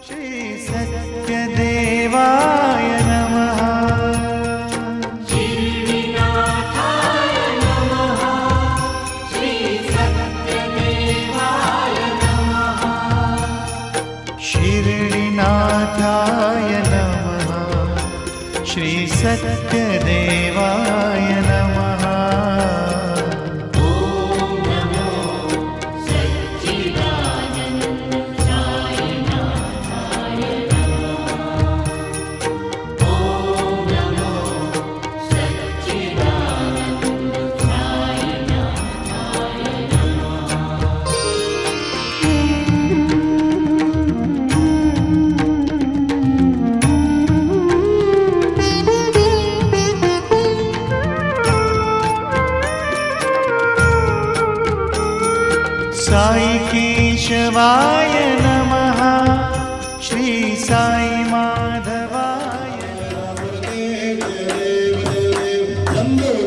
श्री सत्यदेवाय नमः। शिरडीनाथाय नमः। श्री सत्यदेवाय नमः। शिरडीनाथाय नमः। श्री सत्यदेवाय नमः। साई केशवाय नमः। श्री साई माधवाय प्रसन्न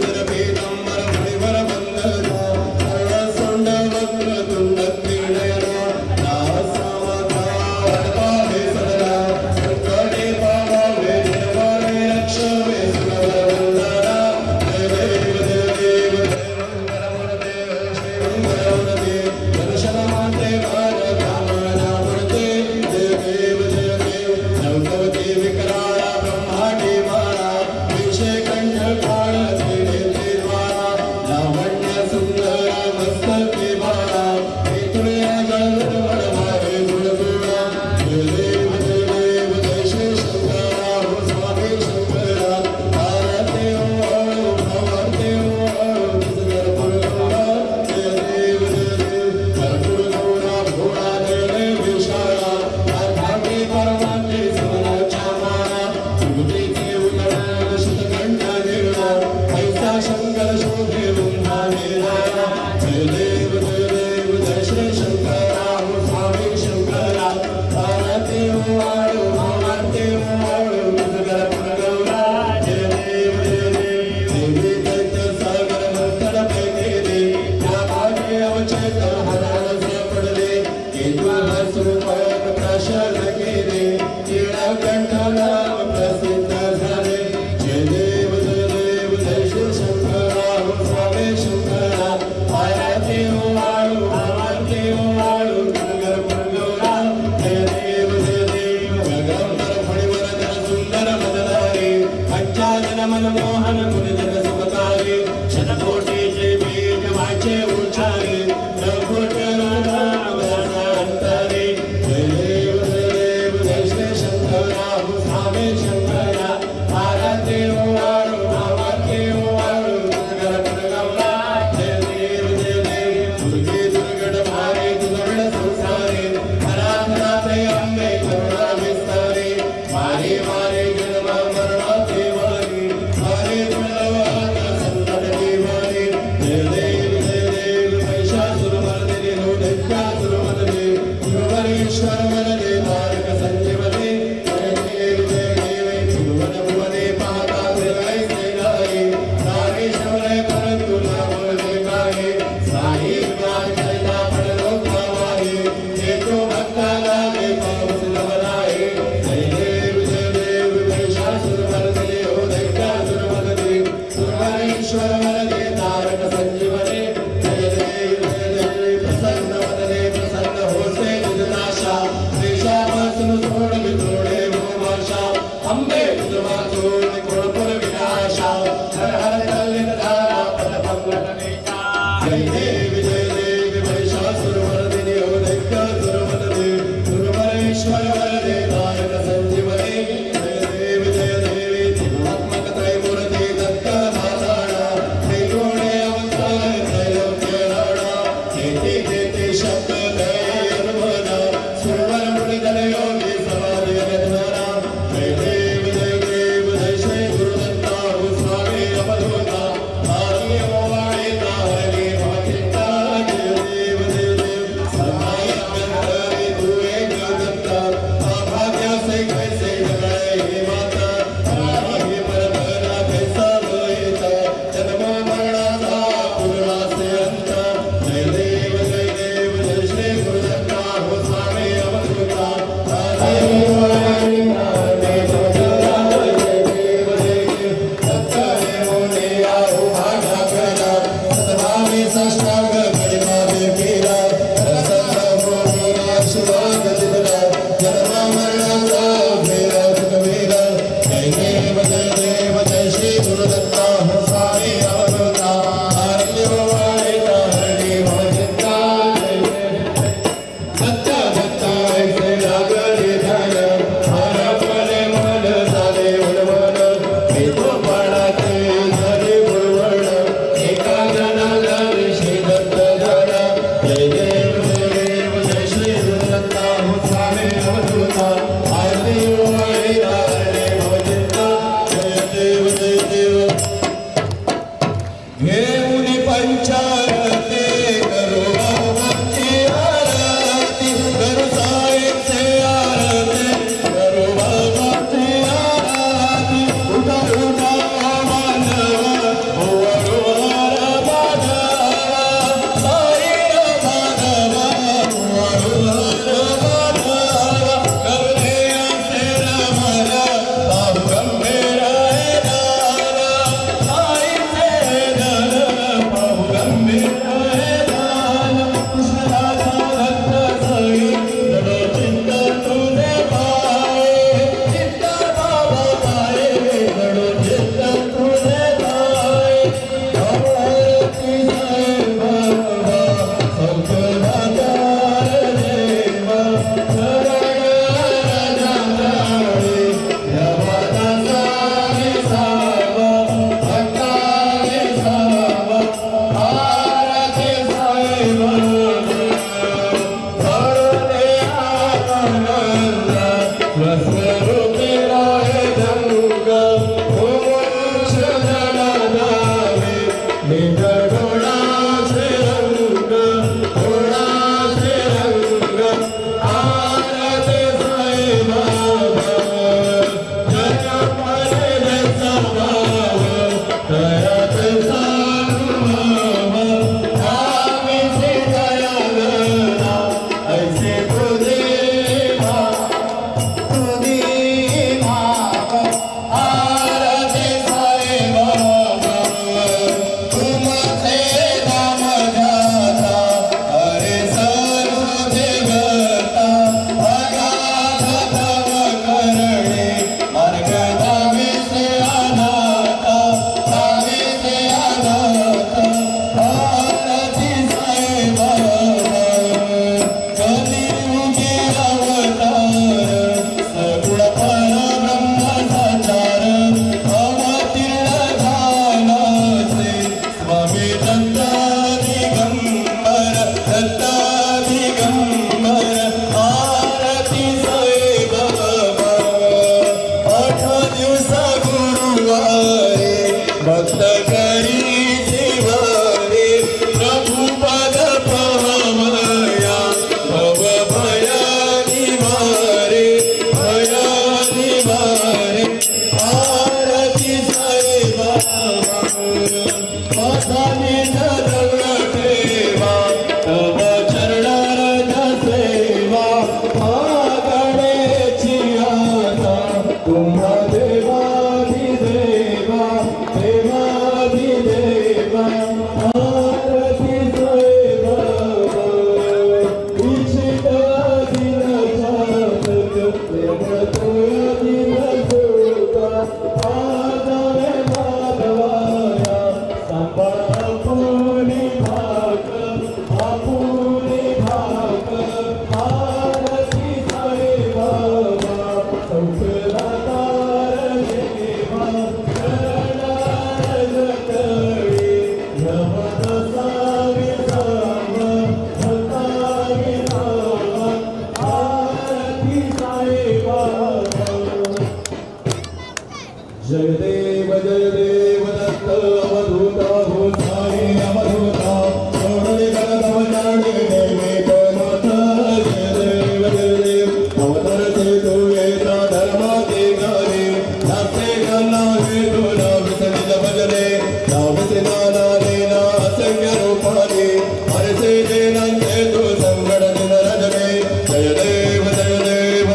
जय देव दत्त अवधूता हो साई अवधूता सोडले गणतम जाने देवे तो माता जय देव अवतर से तू येता धर्मा के गाने नाचे गाना हे तो नाम से भजने नाम से नाना लेना असंख्य रूपाने हर से देना से तू संगड़ दिन रजने जय देव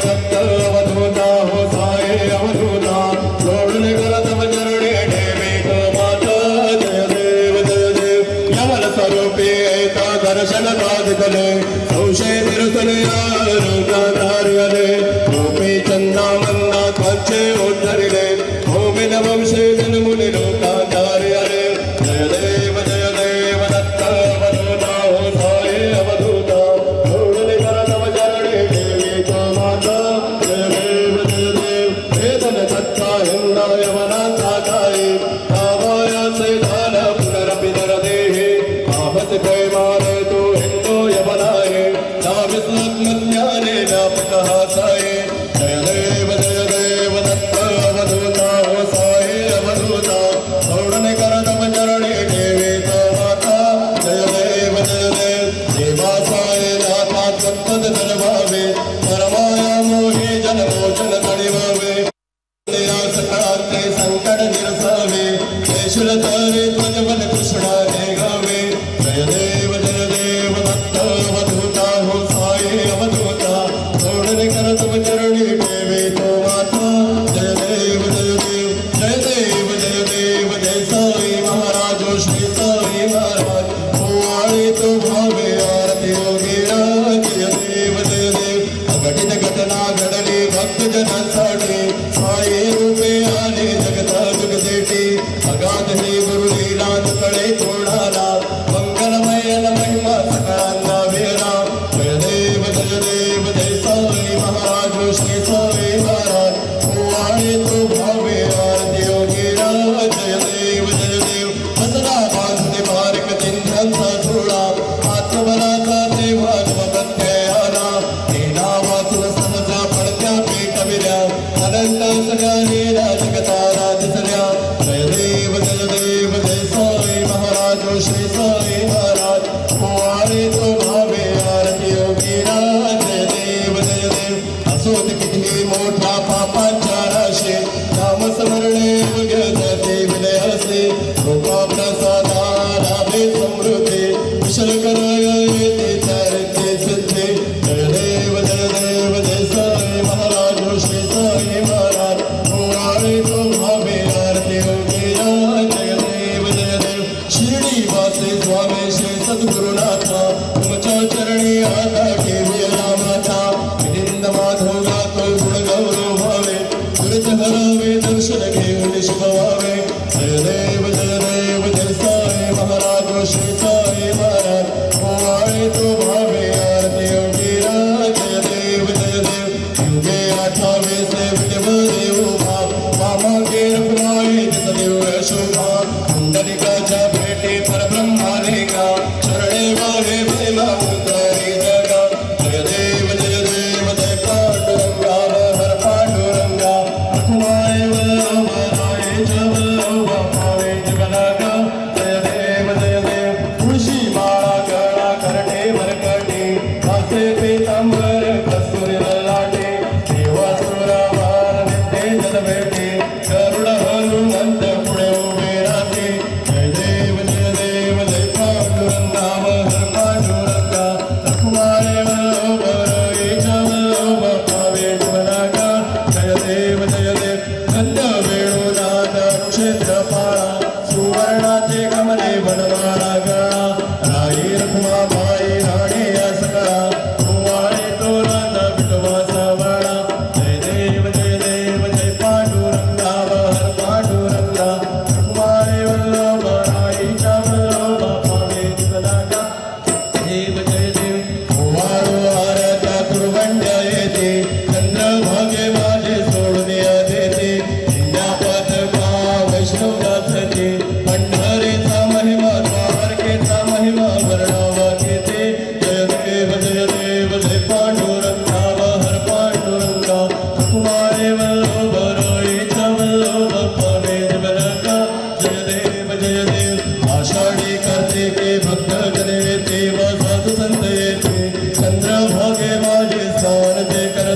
दत्त अवधूता हो साई अवधूता सोडले गणतम चरणे देवे तो माता जय देव यमन स्वरूपे ऐता दर्शन साधितले संशय निरसनयारुकार्यले रूपे चंदा मंदा त्वचे उद्धरिले भूमिन वंशे जनमुनि लोकाचार्यले जय देव दत्त अवधूता हो साई अवधूता सोडले गणतम चरणे देवे तो माता जय देव वेदन सत्ता हिंदाय वनाथा गाये भावाय से दान पुनरपि नरदेहे आपस कोई मारे तो हिंदो यवनाये नाविस्मज्ञाने नापकहासाये जय देव दत्त अवधूता हो साई अवधूता सोडने करतम चरणे देवे तो माता जय देव देवासाय नाथा तत्पद तलभावे परमाया मोहे जनमोचन तडिभावे सकाते संकट निरसावे केशुलतारे ध्वजबल कृष्णा गावे जय देव दत्त अवधूता हो साई अवधूता सोडने करतम चरणे देवे तो माता जय देव जय साई महाराज श्री साई महाराज हो आए तो भावे आरती योगी जय देव अघटित घटना घडली भक्त जनांसाठी साई रूपे आले जगता जुगदेटी अगाध हे गुरु लीला कळे तोडाला मंगलमय महिमा सकळांना वेला जय देव साई महाराज श्री साई महाराज हो आले तो भावे आरती योगी जय देव हसना बांधते बारक चिंध्यांचा झोळा आत्मबलाचा देवा प्रत्ययाला हे नावातून समजा पडत्या पेटविल्या अनंत सगळ्याने जगताला दिसल्या जय देव साई महाराज श्री साई महाराज हो आले तो भावे आरती योगी जय देव असोत किती मोठा पापांच्या राशी नामस्मरणे जाते विलय हसे कृपा प्रसादा लाभे समृद्धी कुशल कराय येते चारित्य सिद्धे जय देव साई महाराज श्री साई महाराज हो आले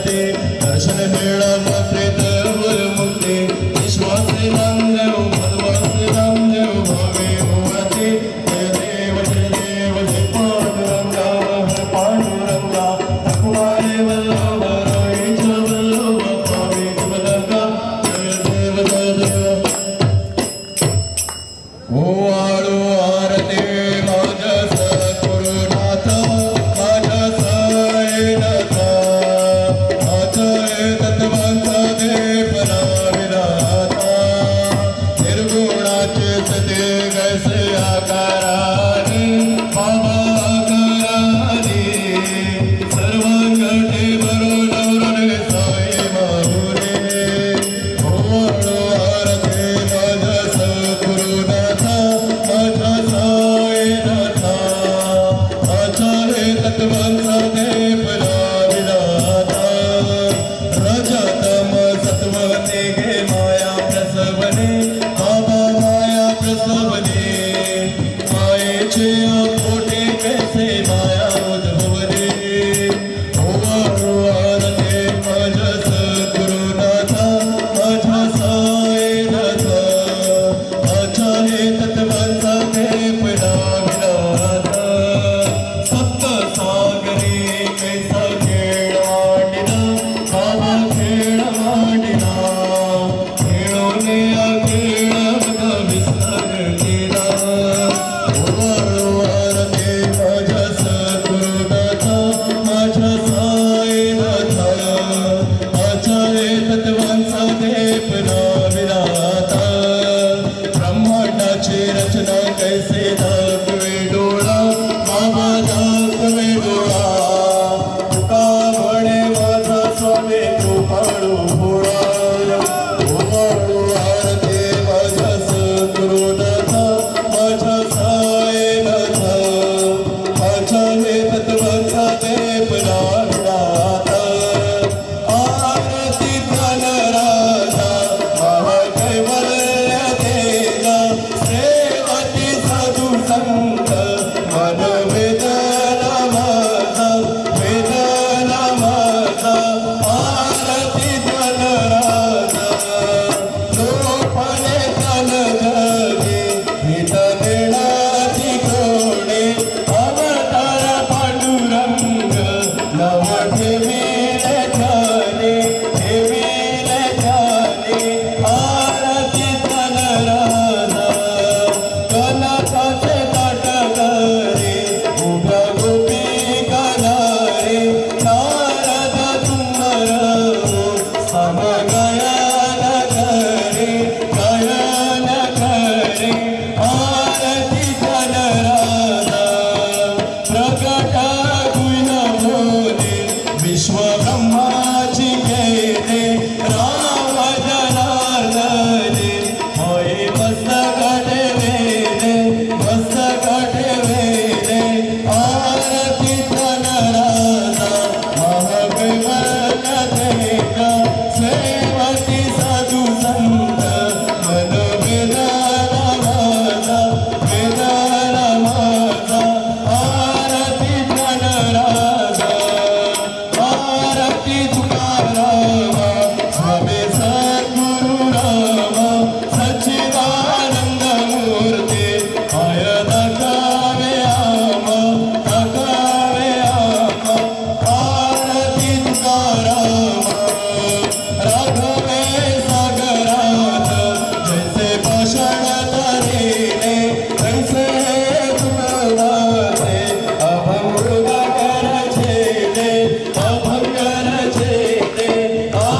करते दर्शन हेळ प्रेत मुक्ती विश्वासी नामदेव भगवासी नामदेव भावे भुवती जय देव जय पांडुरंगा हर पांडुरंगा रघुवारे वल्लभ रोईच वल्लभ भावे जुगलंगा जय देव जय देव ओ आळू आरती माझ्या सद्गुरुनाथ माझ्या साईनाथ माझ्या तत्वांचा देवना विराता निर्गुणाचे सते कैसे आकाराने बाबा आकाराने सर्वांकटे भरून साई माहुरे ओ आळू आरती माझ्या सद्गुरुनाथ माझ्या साईनाथ माझ्या तत्वांचा देवना विराता रजतम सत्वने घे माया प्रसवने बाबा माया प्रसवने मायेचे पोटे कैसे माया उद्भवने ओ आरते माझ्या सद्गुरुनाथ माझ्या साईनाथ माझ्या तत्वांचा देवना विराता सप्त सागरे कैसा खेळ मांडिना बाबा खेळ मांडिना खेळोने खेळ विसर केला ओ आरते माझ्या सद्गुरुनाथ माझ्या साईनाथ माझ्या तत्वांचा देवना विराता ब्रह्मांडाची रचना कैसे दाखवे डोळा बाबा दाखवे डोळा तुका म्हणे माझा स्वामी तू पाडू भोळा ओ आरती माझ्या सद्गुरुनाथ माझ्या साईनाथ माझ्या तत्वांचा देवना विराता आरती धनराजा महाकैवल्य देगा सेवती साधू संत मन वेदना माझा आरती धनराजा लोपणे धन जगे हित मिळाती कोणे अवतार पांडुरंग नव ठेविले ध्याने आरती धनराजा कनकाचे ताट करे उभ्या गोपिका नारे नारद सुंदर सम गायन करे आरती धनराजा प्रकट गुण बोले विश्व ब्रह्माची केले राम जनार्दने होय मस्तक वेले आरती धनराजा महाकैवल्य देगा सेवती साधू संत मन वेदना माझा आरती धनराजा आरती तुकारामा स्वामी सद्गुरु रामा सच्चिदानंद मूर्ती आय दाखवे आमा आरती तुकारामा राघवे सागरात जैसे भाषण तरीने तैसे तुकाराचे अभंग कर छेले आरती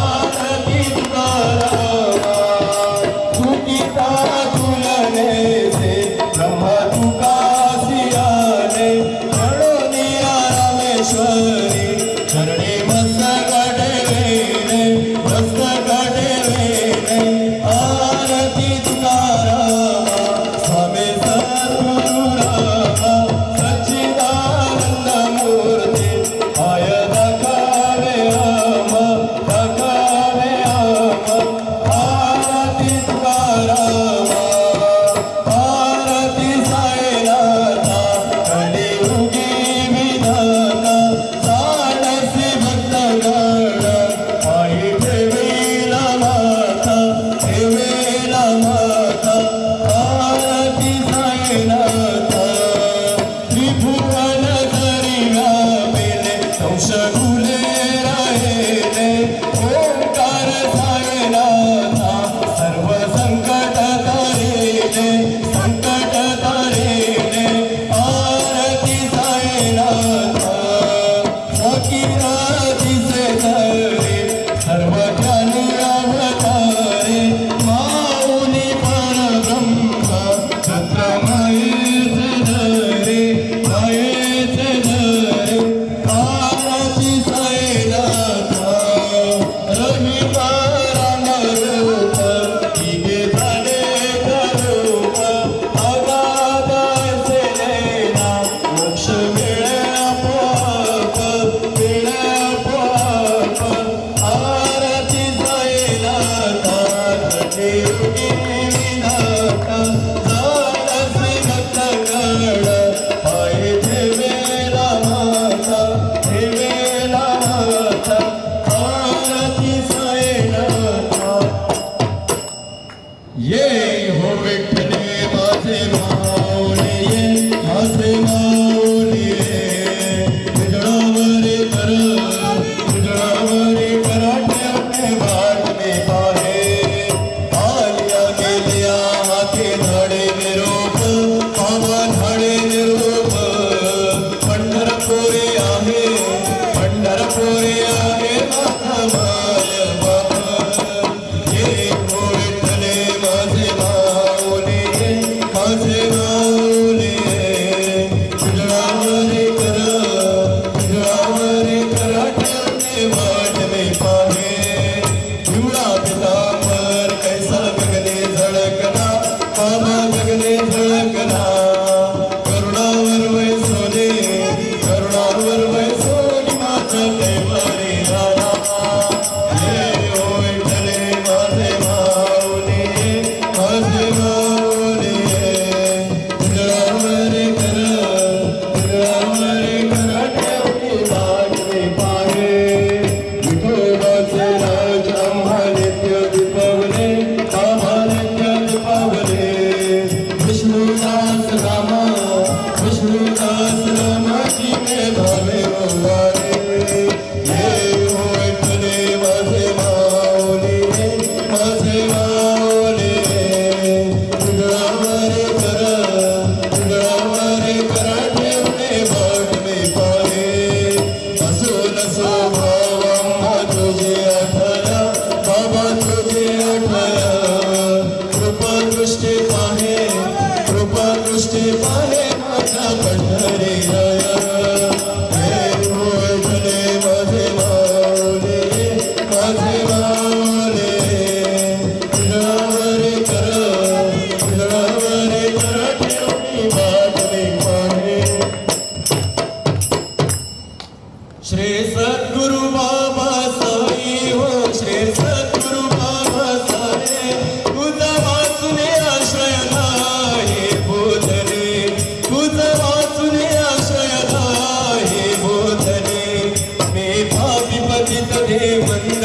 पतित दे मंद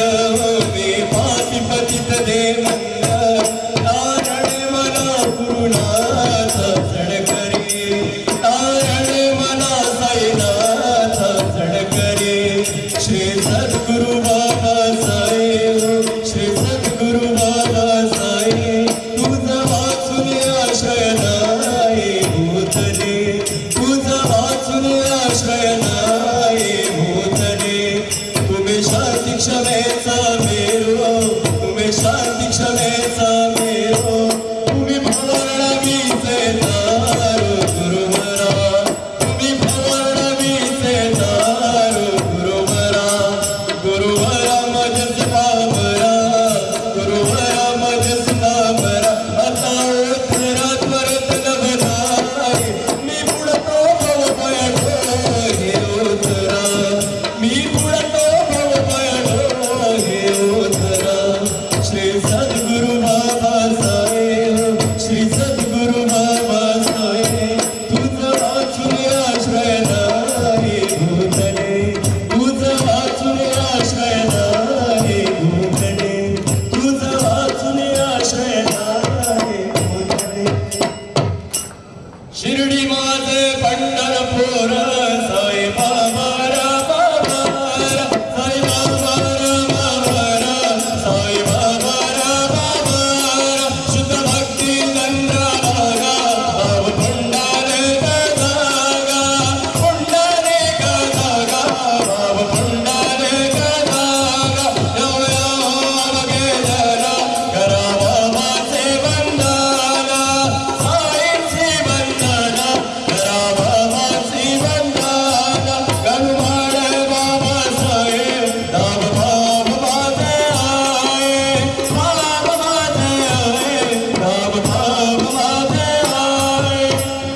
मी पापी पतित दे मंद तारण मला गुरुनाथ सडकरी तारण मला साईनाथ सडकरी श्री सद्गुरु बाबा साहेब श्री सद्गुरु बाबा साहेब तुझं वाचून आश्रय नाही भूतले तुझं वाचून आश्रय नाही भूतले तुम्ही शांती क्षमेचा मेरो तुम्ही शांती क्षमेचा मेरो तुम्ही भवरणावीचे दारू गुरुवरा तुम्ही भवरणावीचे दारू गुरुवरा गुरुवरा मजस बाबरा गुरुवरा मजस बाबरा आता उत्तरात परत नवनाय मी पुढतो भव पयडो हे उतरा मी पुढतो भव पयडो हे उतरा श्री सद्गुरु बाबा साहेब श्री सद्गुरु बाबा साहेब तुझं वाचून आश्रय नाही भूतले तुझं वाचून आश्रय नाही भूतले तुझं वाचून आश्रय नाही भूतले शिर्डी माझे पंढरपूर साई बाबा रा बाबा रा साई बाबा रा बाबा रा साई बाबा रा बाबा रा शुद्ध भक्ती चंद्रभागा भाव पुंडारे गदागा पुंडारे गदागा भाव पुंडारे गदागा नवगे जरा करावा माझे वंदना साईंची वंदना करावा माझी वंदना गणमाळ बाबा साहेब दाब भाव माझे आहे दाब माझे आहे दाब भाव माझे आहे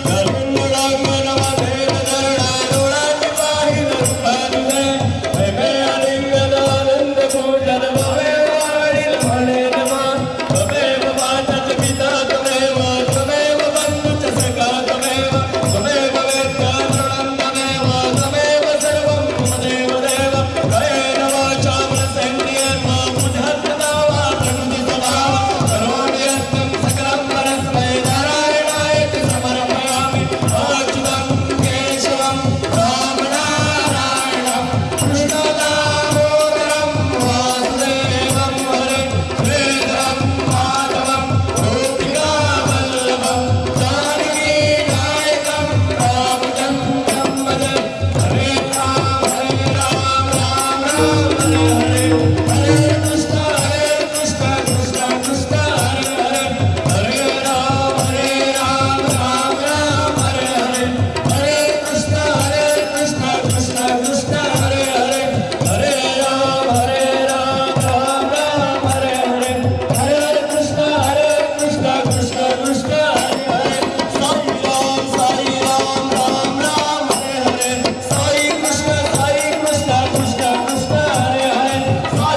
गरुडांगण मध्ये दरडा डोळ्यात पाहिलं पाहिले प्रेमे आलिंगनानंद पूजन भवे वाढील म्हणे नमा त्वमेव मातच पिता त्वमेव त्वमेव बंधुच सखा त्वमेव त्वमेव वेद्या तृणं त्वमेव त्वमेव सर्वं त्वमेव देव कायेन वाचा मनसेन्द्रियेर्वा बुद्ध्यात्मना वा प्रकृतिस्वभावा करोमि यत्नं सकलं परस्मै नारायणायति समर्पयामि अच्युतं केशवं रामनारायणं कृष्णदामोदरं वासुदेवं हरे श्रीधरं माधवं गोपिकावल्लभं जानकीनायकं रामचन्द्रं भजे हरे राम राम राम हरे हरे हरे कृष्ण कृष्ण कृष्ण हरे हरे हरे राम राम राम हरे हरे हरे कृष्ण कृष्ण कृष्ण हरे हरे हरे राम राम राम हरे हरे हरे कृष्ण कृष्ण कृष्ण हरे हरे साई राम राम राम हरे हरे साई कृष्ण कृष्ण कृष्ण हरे हरे साई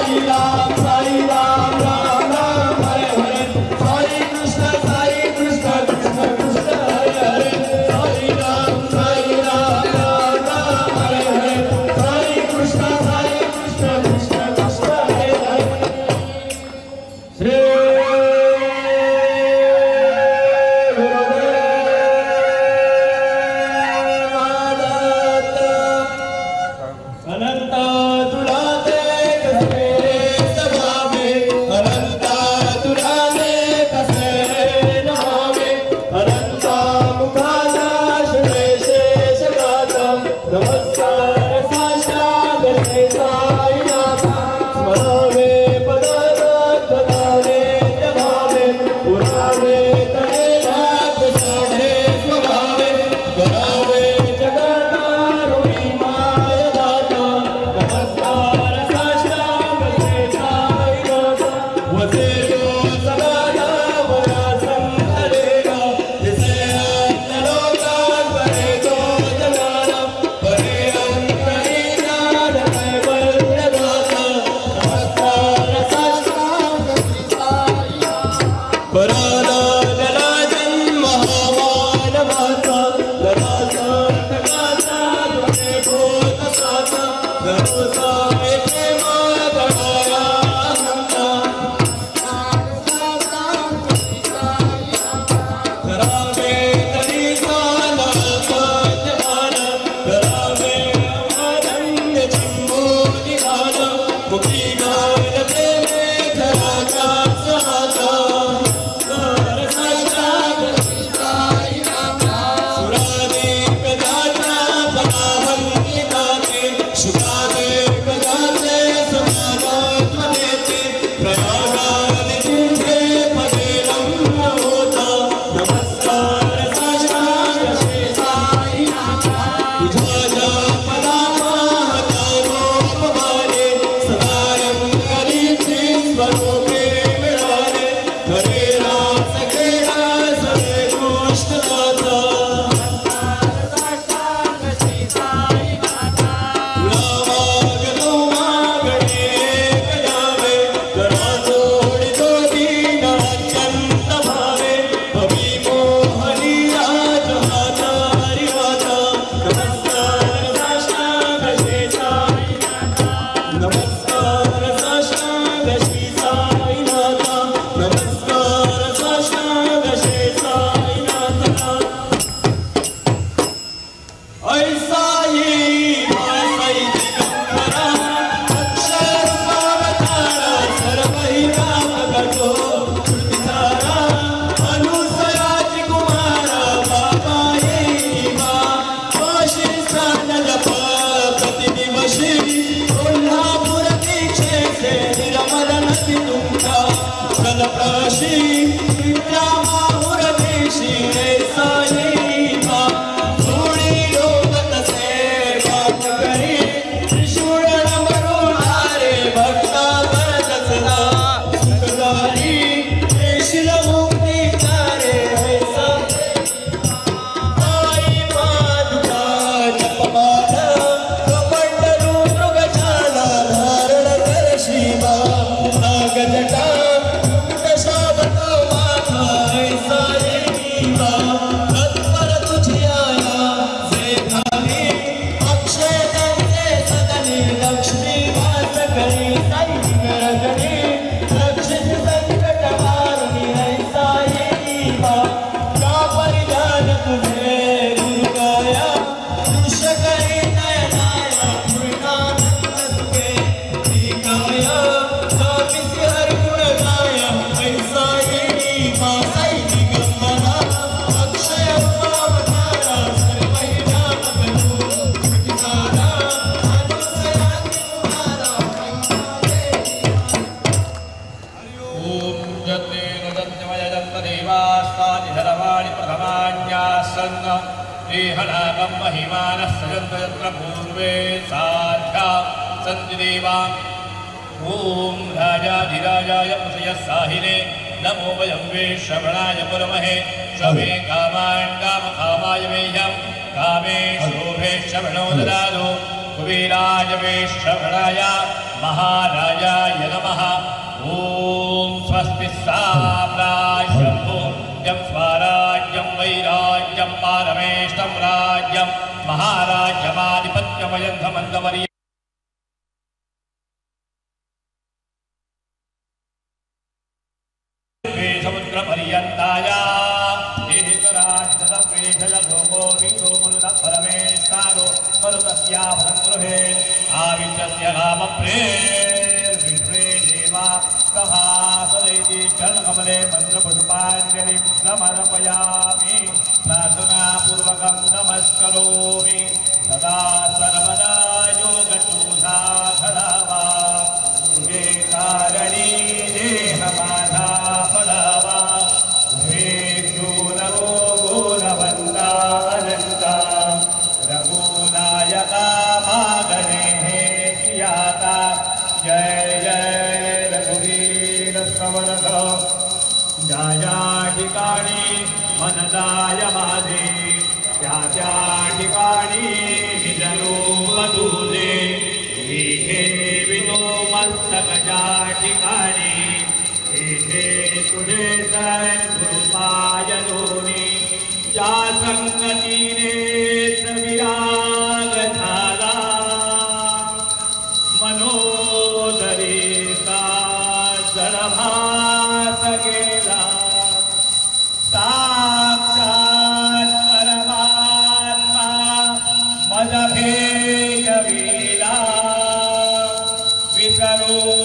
विसरो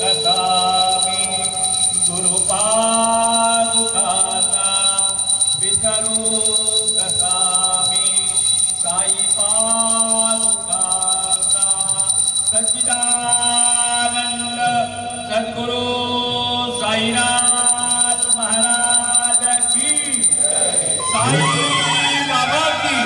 कसामी गुरुपादुकाचा विसरू कसामी साई पादुकाचा सच्चिदानंद सद्गुरु साईनाथ महाराज की साई बाबा की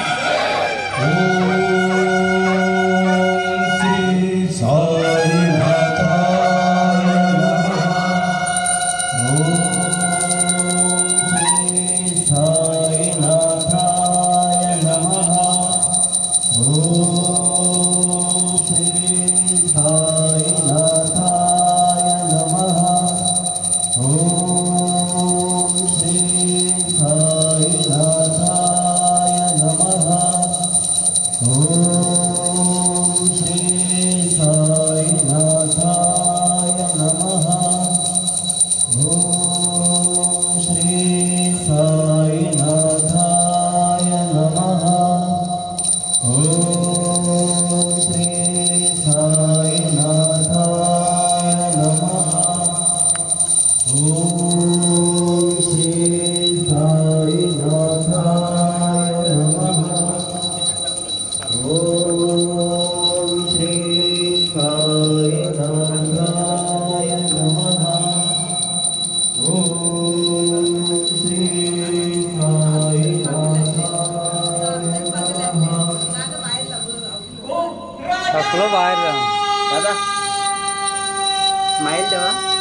बाहेर जा दादा स्माईल ठेवा.